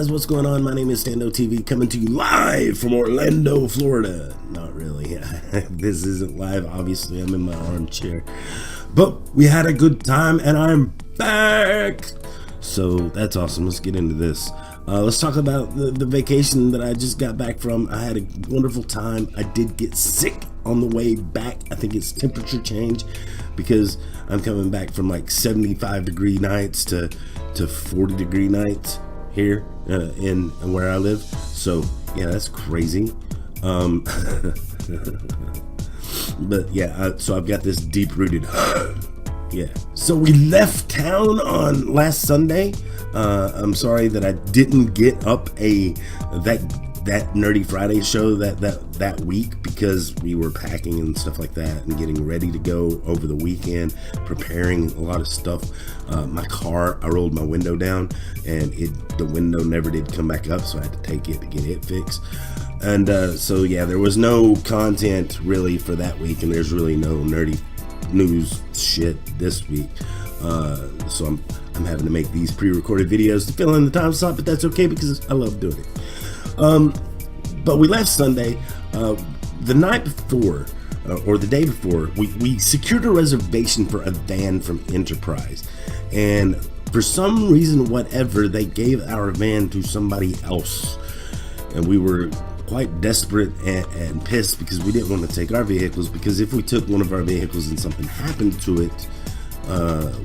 guys, what's going on? My name is Stando TV, coming to you live from Orlando, Florida. Not really. This isn't live, obviously. I'm in my armchair. But we had a good time and I'm back. So that's awesome. Let's get into this. Let's talk about the vacation that I just got back from. I had a wonderful time. I did get sick on the way back. I think it's temperature change because I'm coming back from like 75 degree nights to 40 degree nights here in where I live. So yeah, that's crazy. But yeah, so I've got this deep rooted yeah. So we left town on last Sunday. I'm sorry that I didn't get up that Nerdy Friday show that week because we were packing and stuff like that and getting ready to go over the weekend, preparing a lot of stuff. My car, I rolled my window down and the window never did come back up, so I had to take it to get it fixed. And so yeah, there was no content really for that week, and there's really no nerdy news shit this week. So I'm having to make these pre-recorded videos to fill in the time slot, but that's okay because I love doing it. But we left Sunday. The night before, or the day before, we secured a reservation for a van from Enterprise, and for some reason, whatever, they gave our van to somebody else, and we were quite desperate and pissed because we didn't want to take our vehicles, because if we took one of our vehicles and something happened to it,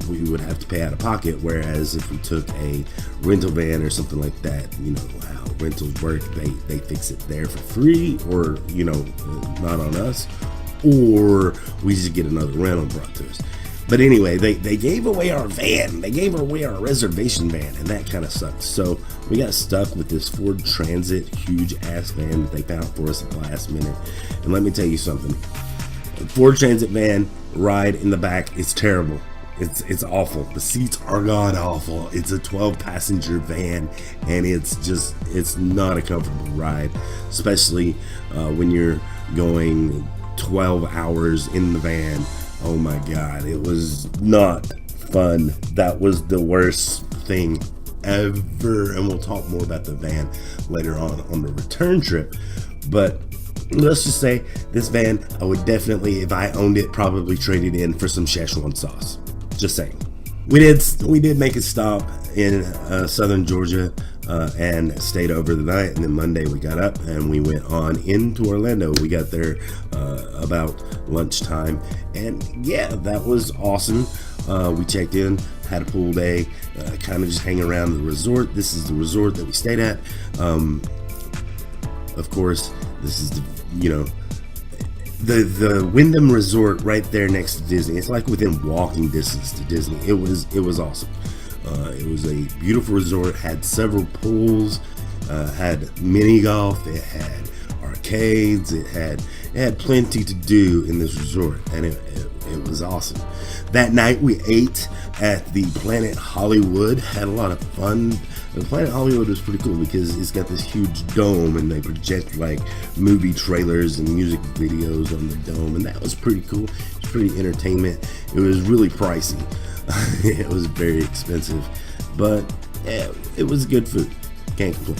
we would have to pay out of pocket. Whereas if we took a rental van or something like that, you know how rentals work, they fix it there for free, or not on us, or we just get another rental brought to us. But anyway, they gave away our van. They gave away our reservation van, and that kind of sucked. So we got stuck with this Ford Transit huge ass van that they found for us at the last minute. And let me tell you something, the Ford Transit van ride in the back is terrible. It's awful. The seats are god awful. It's a 12 passenger van, and it's not a comfortable ride, especially when you're going 12 hours in the van. Oh my god, it was not fun. That was the worst thing ever, and we'll talk more about the van later on the return trip. But let's just say this van, I would definitely, if I owned it, probably trade it in for some Szechuan sauce. Just saying. We did make a stop in southern Georgia and stayed over the night, and then Monday we got up and we went on into Orlando. We got there about lunchtime, and yeah, that was awesome. We checked in, had a pool day, kind of just hanging around the resort. This is the resort that we stayed at. Of course, this is the Wyndham Resort right there next to Disney. It's like within walking distance to Disney. It was awesome. It was a beautiful resort, had several pools, had mini golf, it had arcades, it had plenty to do in this resort, and it was awesome. That night we ate at the Planet Hollywood, had a lot of fun. The Planet Hollywood was pretty cool because it's got this huge dome, and they project like movie trailers and music videos on the dome, and that was pretty cool. It was pretty entertainment. It was really pricey. It was very expensive, but yeah, it was good food. Can't complain.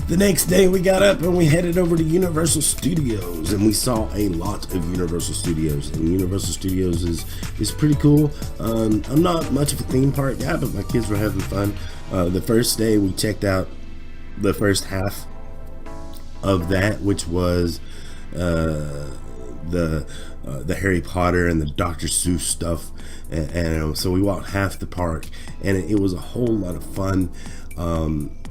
The next day we got up and we headed over to Universal Studios, and we saw a lot of Universal Studios, and Universal Studios is pretty cool. I'm not much of a theme park guy, but my kids were having fun. The first day we checked out the first half of that, which was the Harry Potter and the Dr. Seuss stuff, and so we walked half the park, and it was a whole lot of fun.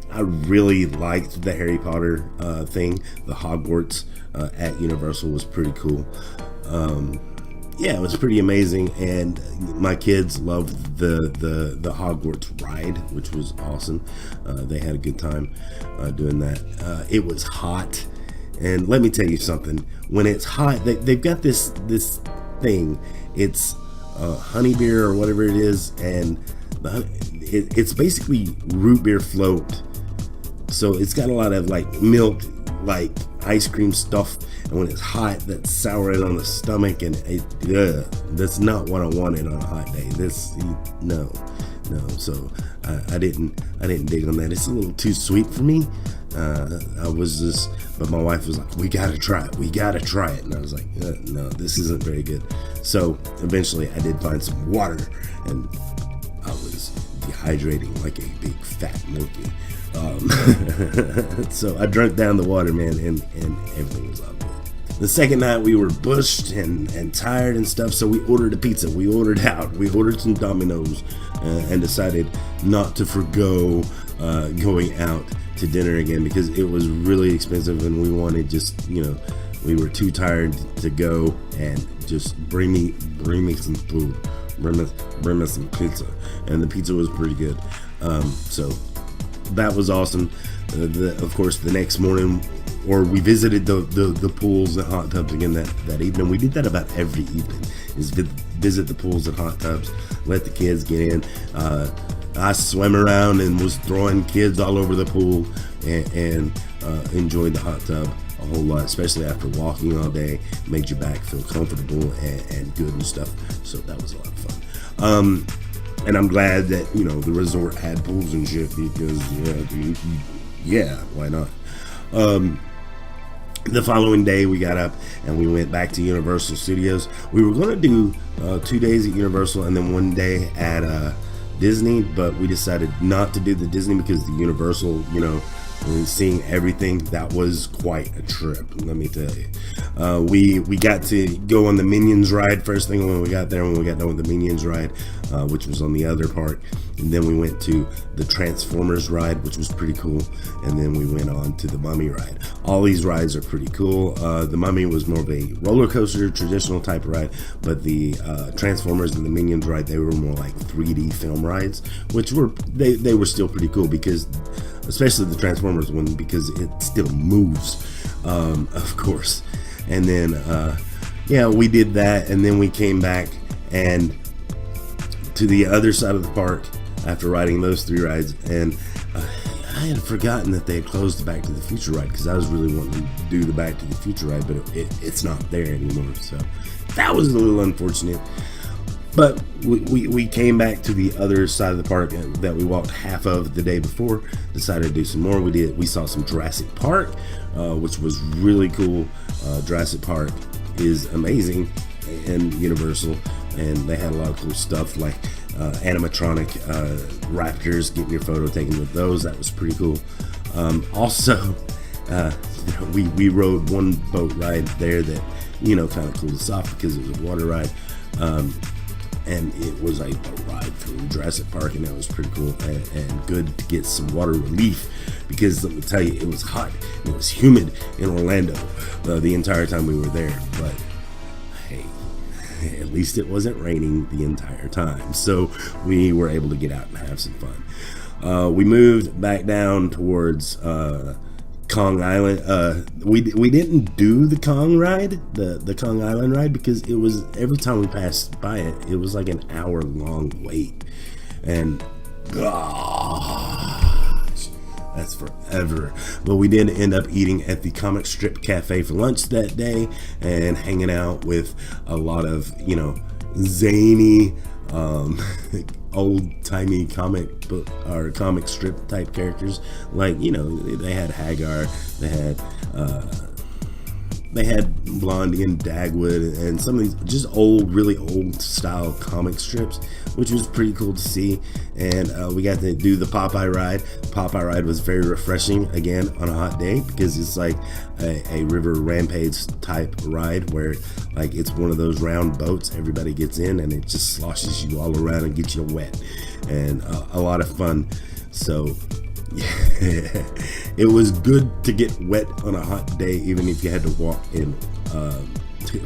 I really liked the Harry Potter thing. The Hogwarts at Universal was pretty cool. Yeah, it was pretty amazing, and my kids loved the Hogwarts ride, which was awesome. They had a good time doing that. It was hot, and let me tell you something. When it's hot, they've got this thing. It's honey beer or whatever it is, and it's basically root beer float. So it's got a lot of like milk, like ice cream stuff, and when it's hot, that's souring on the stomach, and that's not what I wanted on a hot day. No. So I didn't dig on that. It's a little too sweet for me. But my wife was like, we gotta try it. And I was like, no, this isn't very good. So eventually I did find some water, and I was dehydrating like a big fat monkey. So I drank down the water, man, and everything was all good. The second night we were bushed and tired and stuff, so we ordered a pizza. We ordered out. We ordered some Domino's and decided not to forgo going out to dinner again because it was really expensive, and we wanted we were too tired to go, and just bring me some food, bring me some pizza, and the pizza was pretty good. So that was awesome. Of course, the next morning, or we visited the pools and hot tubs again that evening. We did that about every evening, is visit the pools and hot tubs, let the kids get in. I swam around and was throwing kids all over the pool, and enjoyed the hot tub a whole lot, especially after walking all day. Made your back feel comfortable and good and stuff. So that was a lot of fun. And I'm glad that the resort had pools and shit, because why not? The following day we got up and we went back to Universal Studios. We were going to do 2 days at Universal and then 1 day at Disney, but we decided not to do the Disney because the Universal, and seeing everything, that was quite a trip, let me tell you. We got to go on the Minions ride first thing when we got there, when we got done with the Minions ride, which was on the other part. And then we went to the Transformers ride, which was pretty cool. And then we went on to the Mummy ride. All these rides are pretty cool. The Mummy was more of a roller coaster, traditional type of ride, but the Transformers and the Minions ride, they were more like 3D film rides, which were they were still pretty cool, because especially the Transformers one, because it still moves, of course. And then we did that, and then we came back and to the other side of the park after riding those 3 rides, and I had forgotten that they had closed the Back to the Future ride, because I was really wanting to do the Back to the Future ride, but it's not there anymore, so that was a little unfortunate. But we came back to the other side of the park that we walked half of the day before, decided to do some more. We saw some Jurassic Park, which was really cool. Jurassic Park is amazing, and Universal, and they had a lot of cool stuff like animatronic raptors, getting your photo taken with those. That was pretty cool. Also, we rode one boat ride there that kind of cooled us off, because it was a water ride. And it was a ride through Jurassic Park, and that was pretty cool and good to get some water relief, because let me tell you, it was hot, it was humid in Orlando the entire time we were there. But hey, at least it wasn't raining the entire time, so we were able to get out and have some fun. We moved back down towards Kong Island. We didn't do the Kong ride, the Kong Island ride, because it was, every time we passed by it was like an hour long wait, and gosh, that's forever. But we did end up eating at the Comic Strip Cafe for lunch that day, and hanging out with a lot of zany old-timey comic book or comic strip type characters. Like, they had Hagar, they had Blondie and Dagwood, and some of these just really old style comic strips, which was pretty cool to see. And we got to do the Popeye ride. Popeye ride was very refreshing, again, on a hot day, because it's like a river rampage type ride, where like it's one of those round boats everybody gets in, and it just sloshes you all around and gets you wet, and a lot of fun. So yeah, it was good to get wet on a hot day, even if you had to walk in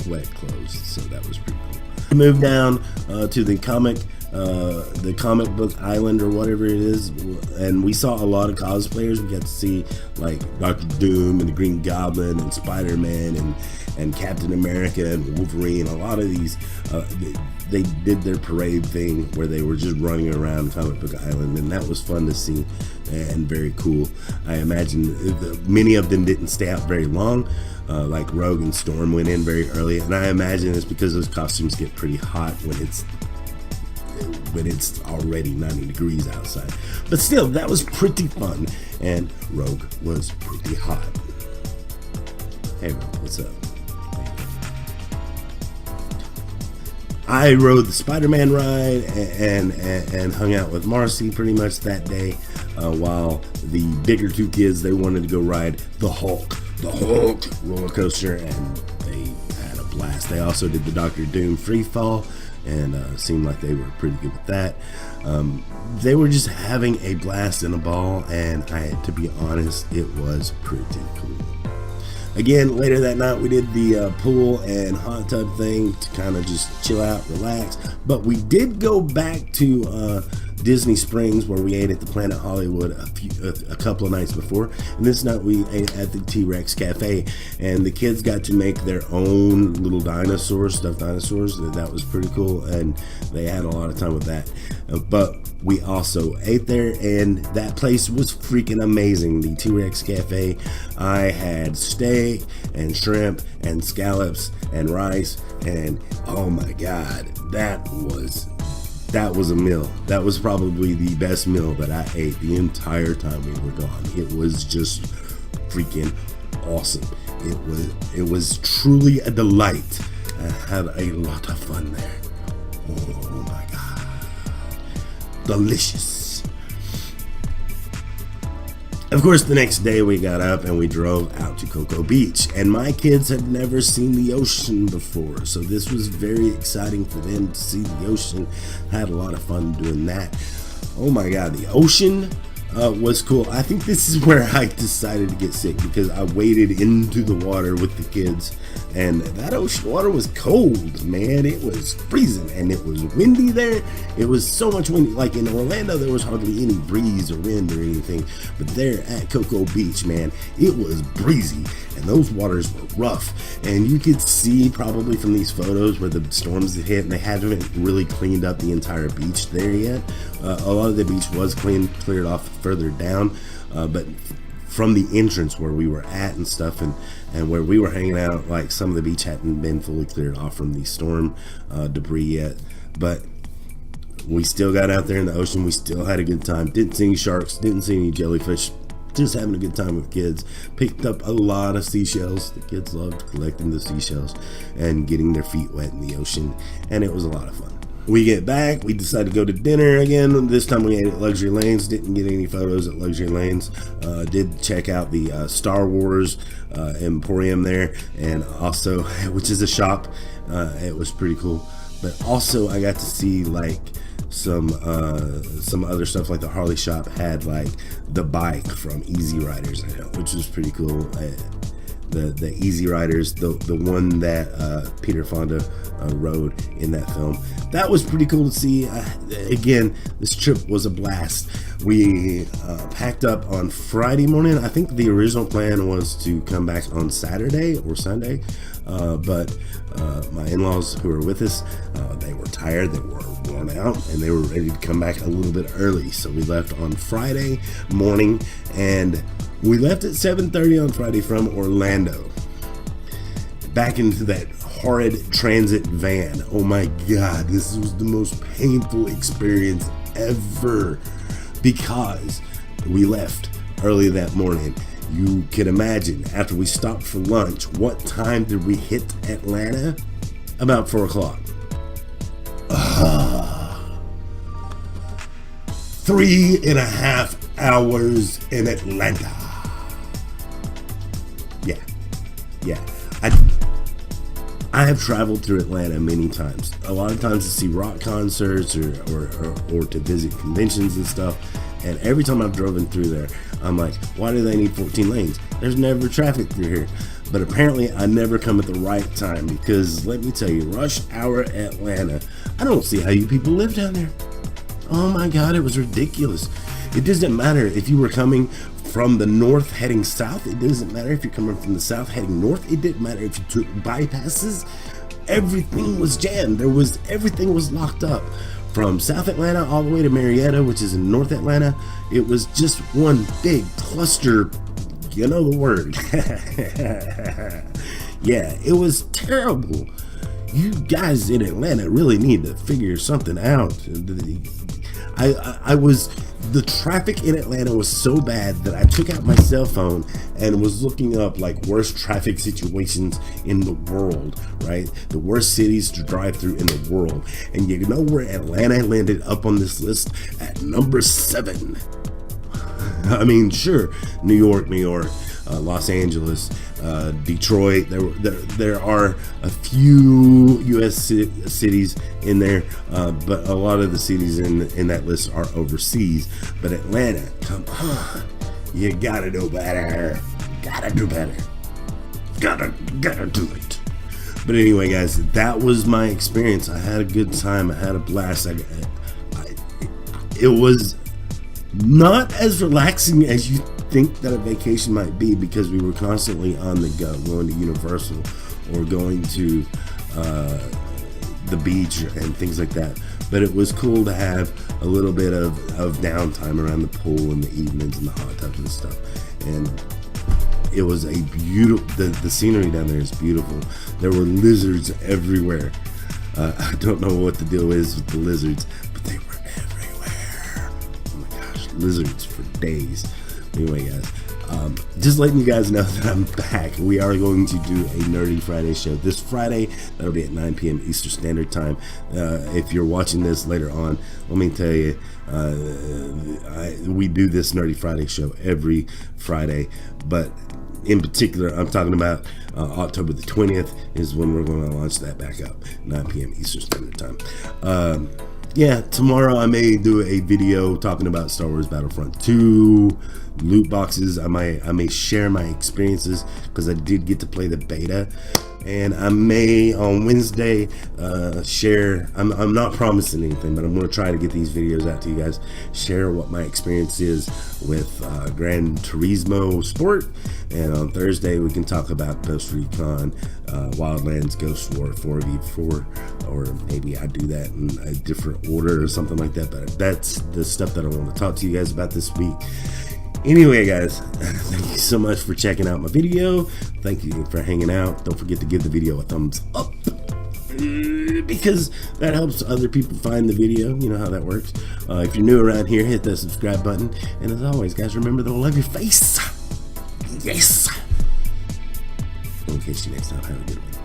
wet clothes. So that was pretty cool. We moved down to the comic book island, or whatever it is, and we saw a lot of cosplayers. We got to see like Dr. Doom and the Green Goblin and Spider-Man and Captain America and Wolverine. A lot of these they did their parade thing where they were just running around Comic Book Island, and that was fun to see and very cool. I imagine many of them didn't stay out very long. Like Rogue and Storm went in very early, and I imagine it's because those costumes get pretty hot when it's when it's already 90 degrees outside. But still, that was pretty fun, and Rogue was pretty hot. Hey Rogue, what's up? I rode the Spider-Man ride and hung out with Marcy pretty much that day, while the bigger two kids, they wanted to go ride the Hulk roller coaster, and they had a blast. They also did the Doctor Doom free fall, and seemed like they were pretty good with that. They were just having a blast and a ball, and to be honest, it was pretty cool. Again, later that night we did the pool and hot tub thing to kind of just chill out, relax. But we did go back to Disney Springs, where we ate at the Planet Hollywood a couple of nights before. And this night we ate at the T-Rex Cafe, and the kids got to make their own little dinosaurs, stuffed dinosaurs. That was pretty cool, and they had a lot of time with that. But we also ate there, and that place was freaking amazing. The T-Rex Cafe. I had steak and shrimp and scallops and rice, and oh my god, that was a meal. That was probably the best meal that I ate the entire time we were gone. It was just freaking awesome. It was truly a delight. I had a lot of fun there. Oh my god, delicious. Of course, the next day we got up and we drove out to Cocoa Beach, and my kids had never seen the ocean before, so this was very exciting for them to see the ocean. Had a lot of fun doing that. Oh my god, the ocean was cool. I think this is where I decided to get sick, because I waded into the water with the kids, and that ocean water was cold, man. It was freezing, and it was windy there. It was so much windy. Like in Orlando, there was hardly any breeze or wind or anything, but there at Cocoa Beach, man, it was breezy, and those waters were rough. And you could see probably from these photos where the storms had hit, and they haven't really cleaned up the entire beach there yet. A lot of the beach was cleared off further down, but from the entrance where we were at and stuff, and where we were hanging out, like some of the beach hadn't been fully cleared off from the storm debris yet. But we still got out there in the ocean. We still had a good time. Didn't see any sharks, didn't see any jellyfish, just having a good time with kids. Picked up a lot of seashells. The kids loved collecting the seashells and getting their feet wet in the ocean, and it was a lot of fun. We get back, we decided to go to dinner again. This time we ate at Luxury Lanes. Didn't get any photos at Luxury Lanes. Did check out the Star Wars Emporium there, and also, which is a shop. It was pretty cool. But also I got to see like some other stuff, like the Harley shop had like the bike from Easy Riders, which was pretty cool. The Easy Riders, the one that Peter Fonda rode in that film. That was pretty cool to see. Again, this trip was a blast. We packed up on Friday morning. I think the original plan was to come back on Saturday or Sunday, but my in-laws who were with us, they were tired, they were worn out, and they were ready to come back a little bit early. So we left on Friday morning, and we left at 7:30 on Friday from Orlando, back into that horrid transit van. Oh my god, this was the most painful experience ever, because we left early that morning. You can imagine, after we stopped for lunch, what time did we hit Atlanta? About 4 o'clock. 3.5 hours in Atlanta. Yeah. I have traveled through Atlanta many times. A lot of times to see rock concerts or to visit conventions and stuff. And every time I've driven through there, I'm like, why do they need 14 lanes? There's never traffic through here. But apparently I never come at the right time, because let me tell you, rush hour Atlanta, I don't see how you people live down there. Oh my God, it was ridiculous. It doesn't matter if you were coming from the north heading south. It doesn't matter if you're coming from the south heading north. It didn't matter if you took bypasses. Everything was jammed. Everything was locked up. From South Atlanta all the way to Marietta, which is in North Atlanta, it was just one big cluster. You know the word. Yeah, it was terrible. you guys in Atlanta really need to figure something out. The traffic in Atlanta was so bad that I took out my cell phone and was looking up like worst traffic situations in the world, right? The worst cities to drive through in the world. And you know where Atlanta landed up on this list? At number 7. I mean, sure, New York, Los Angeles, Detroit. There are a few U.S. cities in there, but a lot of the cities in that list are overseas. But Atlanta, come on, you gotta do better. Gotta do better. Gotta do it. But anyway, guys, that was my experience. I had a good time. I had a blast. It was not as relaxing as you think that a vacation might be, because we were constantly on the go, going to Universal or going to the beach and things like that. But it was cool to have a little bit of downtime around the pool in the evenings and the hot tubs and stuff. And it was a beautiful, the scenery down there is beautiful. There were lizards everywhere. I don't know what the deal is with the lizards, but they were everywhere. Oh my gosh, lizards for days. Anyway, guys, just letting you guys know that I'm back. We are going to do a Nerdy Friday show this Friday. That'll be at 9 p.m. Eastern Standard Time. If you're watching this later on, let me tell you, we do this Nerdy Friday show every Friday, but in particular, I'm talking about October the 20th is when we're going to launch that back up, 9 p.m. Eastern Standard Time. Yeah, tomorrow I may do a video talking about Star Wars Battlefront 2, loot boxes. I may share my experiences, because I did get to play the beta. And I may on Wednesday share, I'm not promising anything, but I'm going to try to get these videos out to you guys, share what my experience is with Gran Turismo Sport. And on Thursday we can talk about Ghost Recon Wildlands Ghost War 4v4, or maybe I do that in a different order or something like that. But that's the stuff that I want to talk to you guys about this week. Anyway, guys, thank you so much for checking out my video. Thank you for hanging out. Don't forget to give the video a thumbs up, because that helps other people find the video. You know how that works. If you're new around here, hit that subscribe button. And as always, guys, remember that I love your face. Yes. We'll catch you next time. Have a good one.